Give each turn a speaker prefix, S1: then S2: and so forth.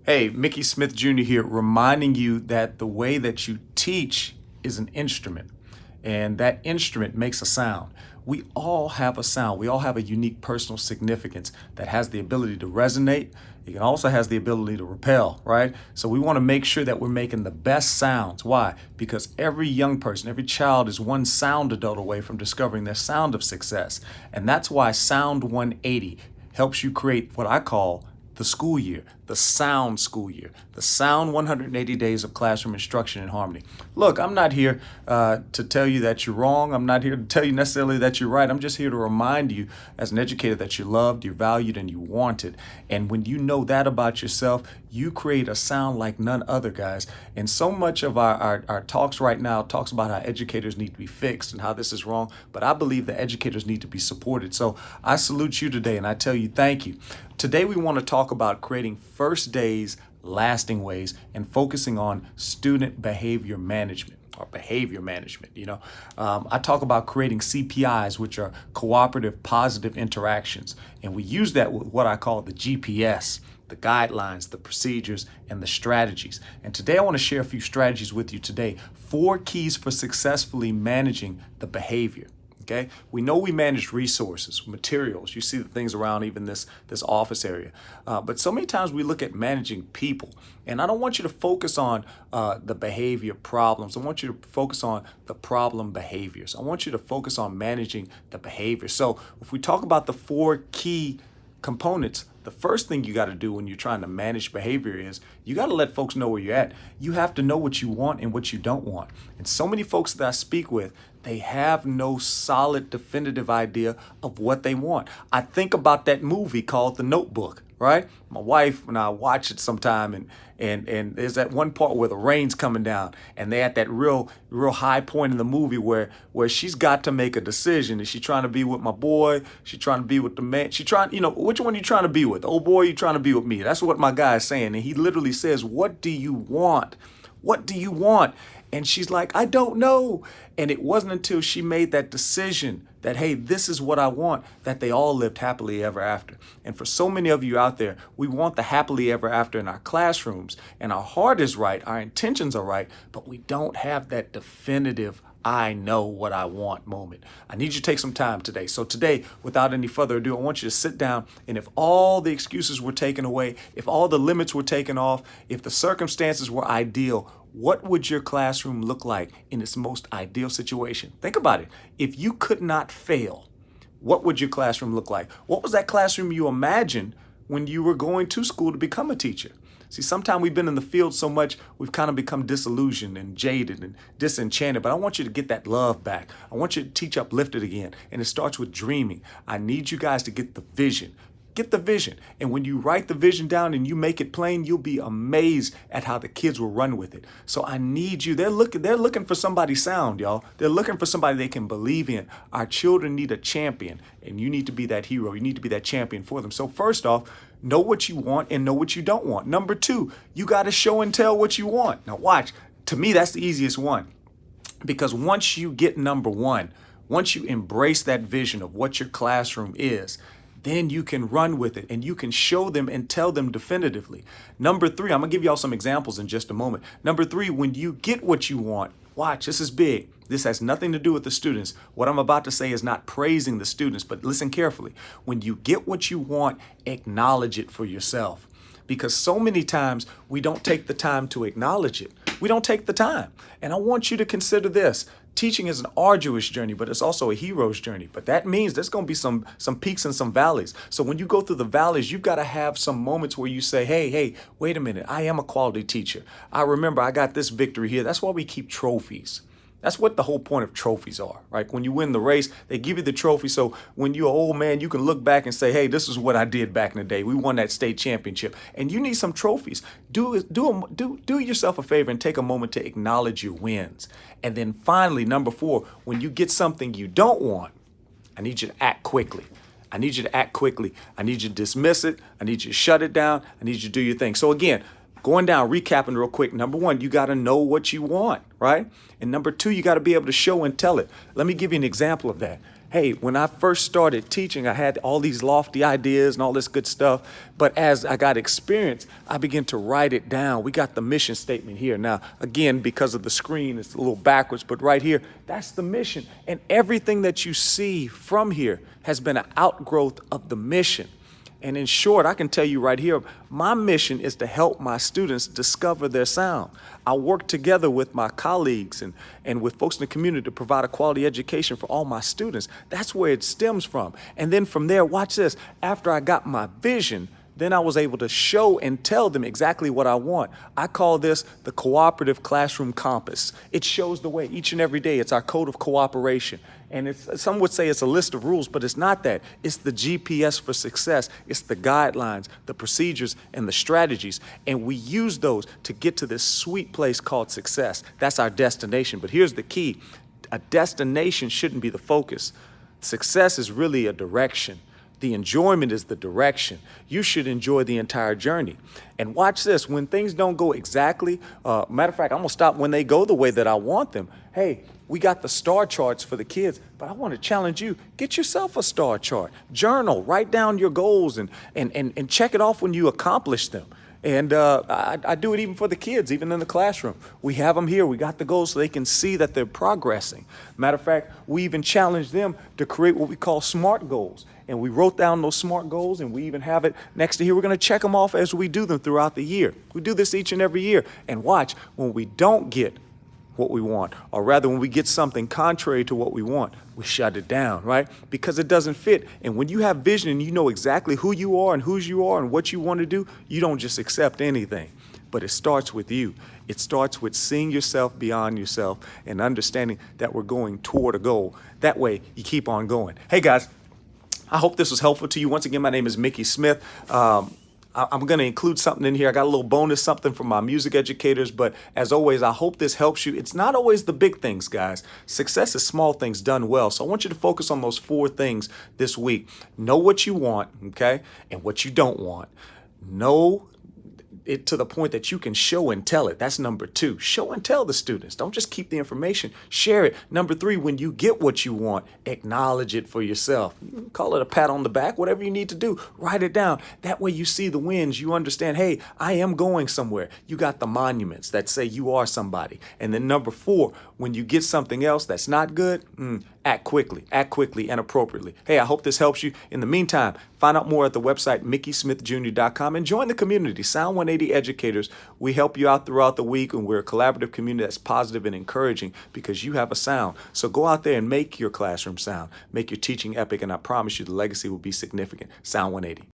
S1: Hey, Mickey Smith Jr. here, reminding you that the way that you teach is an instrument, and that instrument makes a sound. We all have a sound. We all have a unique personal significance that has the ability to resonate. It also has the ability to repel, right? So we want to make sure that we're making the best sounds. Why? Because every young person, every child is one sound adult away from discovering their sound of success. And that's why Sound 180 helps you create what I call the school year, the sound school year, the sound 180 days of classroom instruction in harmony. Look, I'm not here to tell you that you're wrong. I'm not here to tell you necessarily that you're right. I'm just here to remind you as an educator that you're loved, you're valued, and you're wanted. And when you know that about yourself, you create a sound like none other, guys. And so much of our talks right now talks about how educators need to be fixed and how this is wrong. But I believe that educators need to be supported. So I salute you today and I tell you thank you. Today we want to talk about creating first days, lasting ways, and focusing on student behavior management or behavior management. I talk about creating CPIs, which are cooperative positive interactions. And we use that with what I call the GPS, the guidelines, the procedures, and the strategies. And today I want to share a few strategies with you today. 4 keys for successfully managing the behavior. Okay, we know we manage resources, materials. You see the things around even this office area. But so many times we look at managing people. And I don't want you to focus on the behavior problems. I want you to focus on the problem behaviors. I want you to focus on managing the behavior. So if we talk about the 4 key components, the first thing you got to do when you're trying to manage behavior is you got to let folks know where you're at. You have to know what you want and what you don't want. And so many folks that I speak with, they have no solid, definitive idea of what they want. I think about that movie called The Notebook, right? My wife and I watch it sometime, and there's that one part where the rain's coming down, and they're at that real high point in the movie where she's got to make a decision. Is she trying to be with my boy? She's trying to be with the man? She trying, which one are you trying to be with? The old boy, you trying to be with me? That's what my guy is saying. And he literally says, "What do you want? What do you want?" And she's like, "I don't know." And it wasn't until she made that decision that, hey, this is what I want, that they all lived happily ever after. And for so many of you out there, we want the happily ever after in our classrooms, and our heart is right, our intentions are right, but we don't have that definitive I know what I want moment. I need you to take some time today. So today, without any further ado, I want you to sit down, and if all the excuses were taken away, if all the limits were taken off, if the circumstances were ideal, what would your classroom look like in its most ideal situation? Think about it. If you could not fail, what would your classroom look like? What was that classroom you imagined when you were going to school to become a teacher? See, sometimes we've been in the field so much, we've kind of become disillusioned and jaded and disenchanted, but I want you to get that love back. I want you to teach uplifted again, and it starts with dreaming. I need you guys to get the vision. Get the vision. And when you write the vision down and you make it plain, you'll be amazed at how the kids will run with it. So I need you. They're looking for somebody sound, y'all. They're looking for somebody they can believe in. Our children need a champion, and you need to be that hero. You need to be that champion for them. So first off, know what you want and know what you don't want. Number 2, you got to show and tell what you want. Now watch. To me, that's the easiest one. Because once you get number 1, once you embrace that vision of what your classroom is, then you can run with it and you can show them and tell them definitively. Number 3, I'm gonna give y'all some examples in just a moment. Number 3, when you get what you want, watch, this is big. This has nothing to do with the students. What I'm about to say is not praising the students, but listen carefully. When you get what you want, acknowledge it for yourself. Because so many times we don't take the time to acknowledge it. We don't take the time. And I want you to consider this. Teaching is an arduous journey, but it's also a hero's journey. But that means there's going to be some peaks and some valleys. So when you go through the valleys, you've got to have some moments where you say, hey, wait a minute. I am a quality teacher. I remember I got this victory here. That's why we keep trophies. That's what the whole point of trophies are, right? When you win the race, they give you the trophy. So when you're an old man, you can look back and say, hey, this is what I did back in the day. We won that state championship. And you need some trophies. Do yourself a favor and take a moment to acknowledge your wins. And then finally, number 4, when you get something you don't want, I need you to act quickly. I need you to act quickly. I need you to dismiss it. I need you to shut it down. I need you to do your thing. So again, going down, recapping real quick. Number 1, you got to know what you want, right? And number 2, you got to be able to show and tell it. Let me give you an example of that. Hey, when I first started teaching, I had all these lofty ideas and all this good stuff. But as I got experience, I began to write it down. We got the mission statement here. Now, again, because of the screen, it's a little backwards, but right here, that's the mission. And everything that you see from here has been an outgrowth of the mission. And in short, I can tell you right here, my mission is to help my students discover their sound. I work together with my colleagues and with folks in the community to provide a quality education for all my students. That's where it stems from. And then from there, watch this, after I got my vision, then I was able to show and tell them exactly what I want. I call this the cooperative classroom compass. It shows the way each and every day. It's our code of cooperation. And some would say it's a list of rules, but it's not that. It's the GPS for success. It's the guidelines, the procedures, and the strategies. And we use those to get to this sweet place called success. That's our destination. But here's the key. A destination shouldn't be the focus. Success is really a direction. The enjoyment is the direction. You should enjoy the entire journey. And watch this, when things don't go exactly, matter of fact, I'm gonna stop when they go the way that I want them. Hey, we got the star charts for the kids, but I want to challenge you, get yourself a star chart. Journal, write down your goals and check it off when you accomplish them. And I do it even for the kids, even in the classroom. We have them here. We got the goals so they can see that they're progressing. Matter of fact, we even challenge them to create what we call SMART goals. And we wrote down those SMART goals, and we even have it next to here. We're going to check them off as we do them throughout the year. We do this each and every year. And watch, when we don't get what we want, or rather when we get something contrary to what we want, we shut it down, right? Because it doesn't fit. And when you have vision and you know exactly who you are and whose you are and what you want to do, you don't just accept anything. But it starts with you. It starts with seeing yourself beyond yourself and understanding that we're going toward a goal. That way, you keep on going. Hey, guys, I hope this was helpful to you. Once again, my name is Mickey Smith. I'm going to include something in here. I got a little bonus, something from my music educators. But as always, I hope this helps you. It's not always the big things, guys. Success is small things done well. So I want you to focus on those 4 things this week. Know what you want, okay, and what you don't want. Know it to the point that you can show and tell it. That's number 2. Show and tell the students. Don't just keep the information. Share it. Number 3, when you get what you want, acknowledge it for yourself. Call it a pat on the back, whatever you need to do. Write it down. That way you see the wins. You understand, hey, I am going somewhere. You got the monuments that say you are somebody. And then number 4, when you get something else that's not good, act quickly and appropriately. Hey, I hope this helps you. In the meantime, find out more at the website MickeySmithJr.com and join the community, Sound 180 Educators. We help you out throughout the week, and we're a collaborative community that's positive and encouraging because you have a sound. So go out there and make your classroom sound, make your teaching epic, and I promise you the legacy will be significant. Sound 180.